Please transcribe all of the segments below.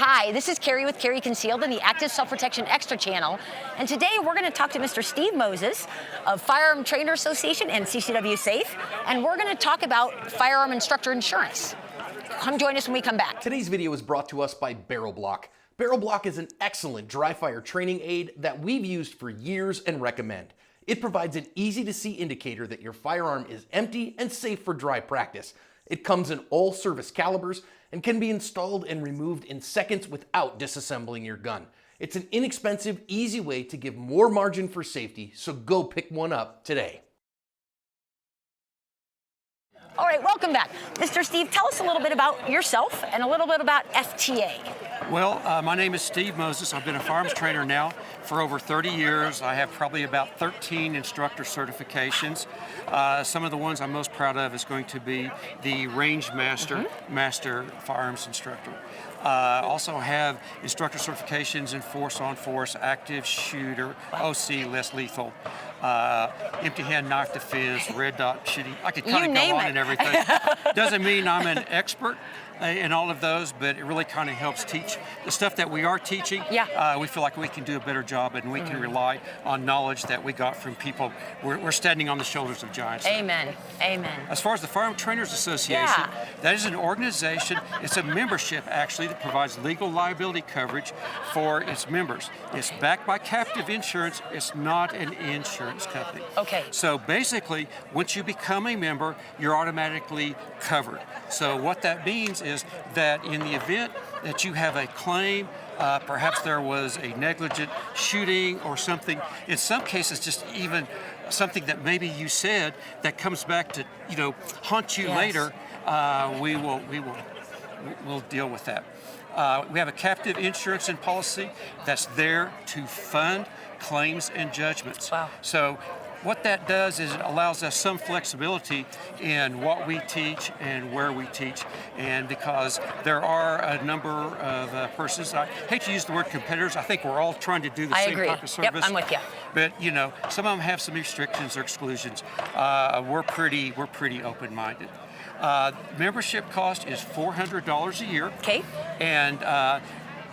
Hi, this is Kaery with Kaery Concealed in the Active Self-Protection Extra channel. And today we're going to talk to Mr. Steve Moses of Firearm Trainer Association and CCW Safe. And we're going to talk about firearm instructor insurance. Come join us when we come back. Today's video is brought to us by Barrel Block. Barrel Block is an excellent dry fire training aid that we've used for years and recommend. It provides an easy to see indicator that your firearm is empty and safe for dry practice. It comes in all service calibers and can be installed and removed in seconds without disassembling your gun. It's an inexpensive, easy way to give more margin for safety, so go pick one up today. All right, welcome back. Mr. Steve, tell us a little bit about yourself and a little bit about FTA. Well, my name is Steve Moses. I've been a firearms trainer now for over 30 years. I have probably about 13 instructor certifications. Some of the ones I'm most proud of is going to be the Range Master, Master Firearms Instructor. Also have instructor certifications in Force on Force, Active Shooter, OC, Less Lethal, Empty Hand Knife Defense, Red Dot Shooting. I could kind of go on and everything. Doesn't mean I'm an expert in all of those, but it really kind of helps teach the stuff that we are teaching. Yeah. We feel like we can do a better job, and we can rely on knowledge that we got from people. We're standing on the shoulders of giants. Amen. Amen. As far as the Firearm Trainers Association, that is an organization, it's a membership actually that provides legal liability coverage for its members. It's backed by captive insurance, it's not an insurance company. Okay. So basically, once you become a member, you're automatically covered. So what that means is that in the event that you have a claim, perhaps there was a negligent shooting or something, in some cases just even something that maybe you said that comes back to haunt you later, we'll deal with that. We have a captive insurance and policy that's there to fund claims and judgments. Wow. So what that does is it allows us some flexibility in what we teach and where we teach, and because there are a number of persons, I hate to use the word competitors, I think we're all trying to do the same type of service. Yep, I'm with you. But some of them have some restrictions or exclusions. We're pretty open-minded. Membership cost is $400 a year. Okay. And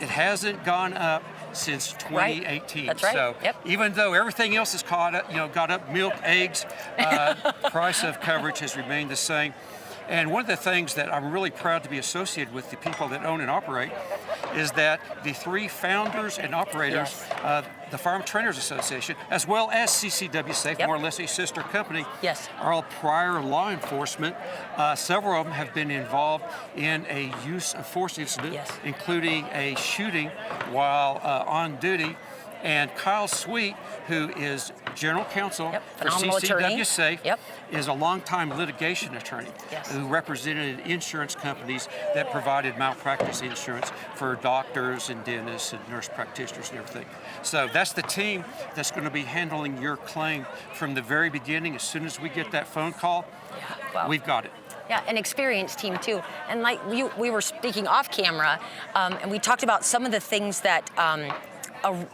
it hasn't gone up since 2018. Right. That's right. So even though everything else has got up, milk, eggs, price of coverage has remained the same. And one of the things that I'm really proud to be associated with the people that own and operate is that the three founders and operators of the Firearm Trainers Association, as well as CCW Safe, more or less a sister company, are all prior law enforcement. Several of them have been involved in a use of force incident, including a shooting while on duty. And Kyle Sweet, who is general counsel for CCW Safe, is a longtime litigation attorney who represented insurance companies that provided malpractice insurance for doctors and dentists and nurse practitioners and everything. So that's the team that's going to be handling your claim from the very beginning. As soon as we get that phone call, we've got it. Yeah, an experienced team too. And like we were speaking off camera, and we talked about some of the things that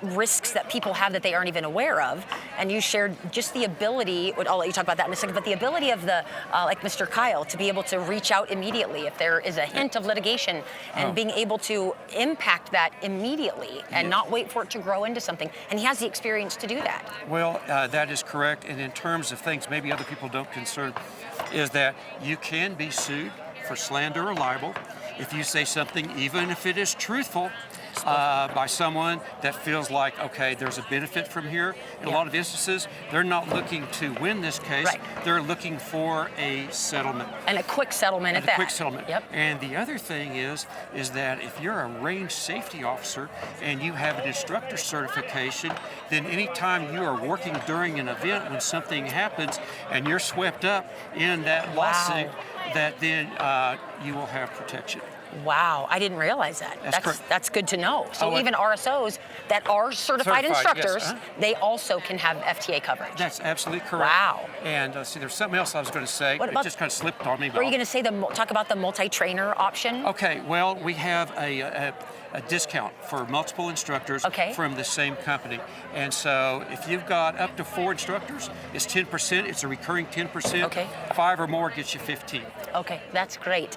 risks that people have that they aren't even aware of, and you shared just the ability, I'll let you talk about that in a second, but the ability of the, like Mr. Kyle, to be able to reach out immediately if there is a hint of litigation, and being able to impact that immediately and not wait for it to grow into something, and he has the experience to do that. Well, that is correct, and in terms of things maybe other people don't concern, is that you can be sued for slander or libel if you say something, even if it is truthful, by someone that feels like, okay, there's a benefit from here. In a lot of instances, they're not looking to win this case. They're looking for a settlement. And a quick settlement at that. A quick settlement. And the other thing is that if you're a range safety officer and you have an instructor certification, then anytime you are working during an event when something happens and you're swept up in that lawsuit, that then you will have protection. Wow, I didn't realize that. That's good to know. So even RSOs that are certified instructors, they also can have FTA coverage. That's absolutely correct. Wow. And see, there's something else I was going to say. It just kind of slipped on me. Were you going to say talk about the multi-trainer option? Okay, well, we have a discount for multiple instructors from the same company. And so if you've got up to 4 instructors, it's 10%. It's a recurring 10%. 5 or more gets you 15. Okay, that's great.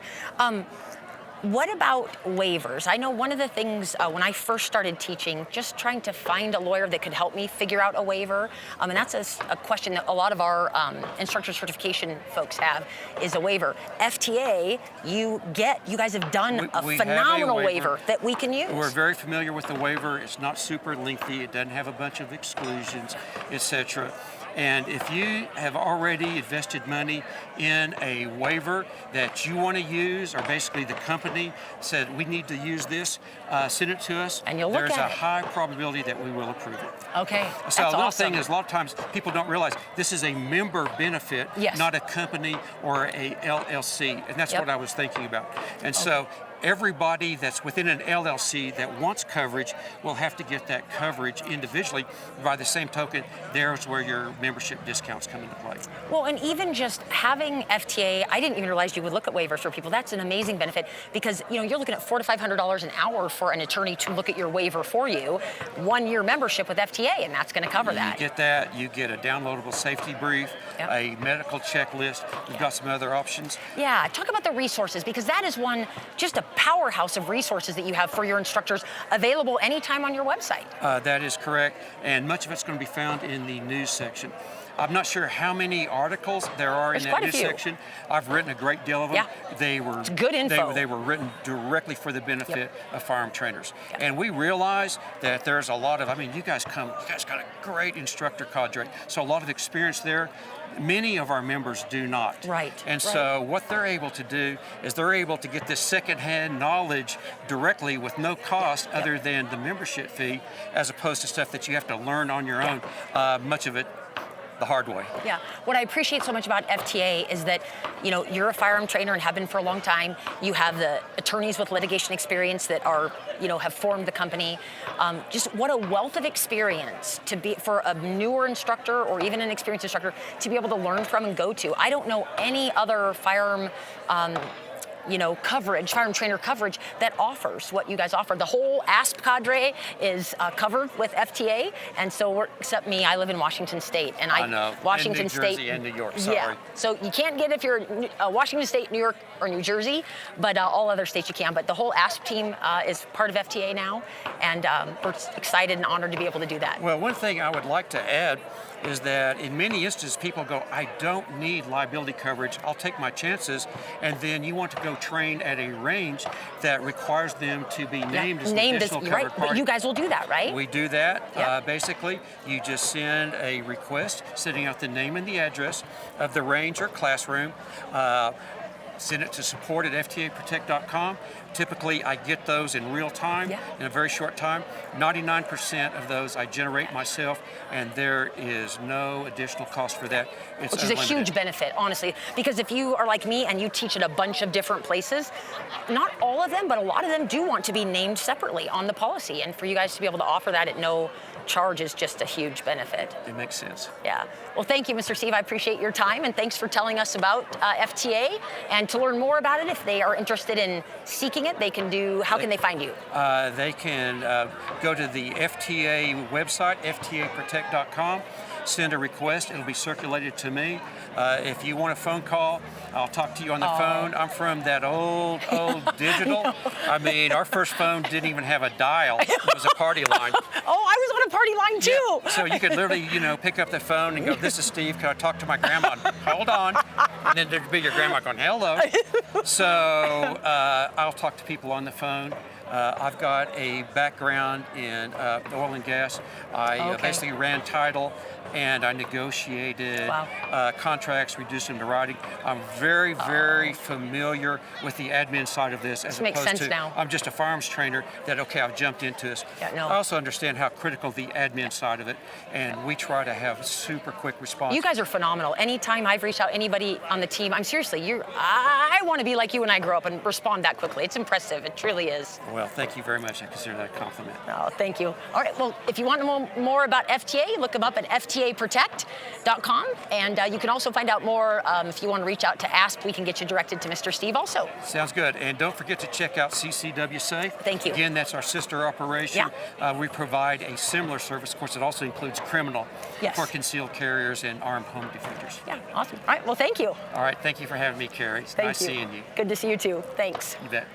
What about waivers? I know one of the things when I first started teaching, just trying to find a lawyer that could help me figure out a waiver, and that's a question that a lot of our instructor certification folks have, is a waiver. FTA, you guys have done a phenomenal waiver that we can use. We're very familiar with the waiver. It's not super lengthy. It doesn't have a bunch of exclusions, etc. And if you have already invested money in a waiver that you want to use, or basically the company said we need to use this, send it to us. And you'll look at it. There's a high probability that we will approve it. Okay, So that's a little awesome. thing is, a lot of times people don't realize this is a member benefit, Yes. not a company or a LLC, and that's Yep. what I was thinking about. And so everybody that's within an LLC that wants coverage will have to get that coverage individually. By the same token, there's where your membership discounts come into play. Well, and even just having FTA, I didn't even realize you would look at waivers for people. That's an amazing benefit because you're looking at $400 to $500 an hour for an attorney to look at your waiver for you. 1 year membership with FTA, and that's going to cover that. You get that. You get a downloadable safety brief, Yep. a medical checklist. We've got some other options. Yeah, talk about the resources because that is just a powerhouse of resources that you have for your instructors available anytime on your website. That is correct, and much of it's going to be found in the news section. I'm not sure how many articles there are There's in quite that a news few. section. I've written a great deal of them. Yeah. They were good info. They were written directly for the benefit of firearm trainers. Yep. And we realize that there's a lot of, you guys got a great instructor cadre, so a lot of experience there. Many of our members do not. Right. And so what they're able to do is they're able to get this secondhand knowledge directly with no cost other than the membership fee, as opposed to stuff that you have to learn on your own, much of it the hard way. Yeah. What I appreciate so much about FTA is that, you're a firearm trainer and have been for a long time. You have the attorneys with litigation experience that are, have formed the company. Just what a wealth of experience for a newer instructor or even an experienced instructor to be able to learn from and go to. I don't know any other firearm coverage, firearm trainer coverage that offers what you guys offer. The whole ASP cadre is covered with FTA, and so except me, I live in Washington State, and I know. Washington in New State, Jersey and New York. Sorry. yeah. So you can't get if you're Washington State, New York, or New Jersey, but all other states you can. But the whole ASP team is part of FTA now, and we're excited and honored to be able to do that. Well, one thing I would like to add is that in many instances people go, I don't need liability coverage, I'll take my chances, and then you want to go train at a range that requires them to be named as an additional covered right, party. but you guys will do that, right? We do that. Yep. Basically, you just send a request setting out the name and the address of the range or classroom. Send it to support@ftaprotect.com. Typically, I get those in real time, in a very short time. 99% of those I generate myself, and there is no additional cost for that. It's Which is a unlimited. huge benefit, honestly. Because if you are like me and you teach at a bunch of different places, not all of them, but a lot of them do want to be named separately on the policy. And for you guys to be able to offer that at no charge is just a huge benefit. It makes sense. Yeah. Well, thank you, Mr. Steve. I appreciate your time, and thanks for telling us about FTA. And to learn more about it, if they are interested in seeking it, how can they find you? They can go to the FTA website, ftaprotect.com, send a request. It'll be circulated to me. If you want a phone call, I'll talk to you on the phone. I'm from that old digital. Our first phone didn't even have a dial. It was a party line. Oh, I was on a party line too. Yeah. So you could literally, pick up the phone and go, this is Steve, can I talk to my grandma? Hold on. And then there'd be your grandma going, hello. So I'll talk to people on the phone. I've got a background in oil and gas. I basically ran title, and I negotiated contracts, reduced them to writing. I'm very, very familiar with the admin side of this, as makes opposed sense to now. I'm just a firearms trainer that, I've jumped into this. Yeah, no. I also understand how critical the admin side of it, and we try to have super quick response. You guys are phenomenal. Anytime I've reached out, anybody on the team, I want to be like you when I grow up and respond that quickly. It's impressive. It truly is. Well, thank you very much. I consider that a compliment. Oh, thank you. All right, well, if you want to know more about FTA, look them up at ftaprotect.com. And you can also find out more if you want to reach out to ASP. We can get you directed to Mr. Steve also. Sounds good. And don't forget to check out CCW Safe. Thank you. Again, that's our sister operation. We provide a similar service. Of course, it also includes criminal for concealed carriers and armed home defenders. Yeah, awesome. All right, well, thank you. All right, thank you for having me, Kaery. It's nice seeing you. Good to see you too. Thanks. You bet.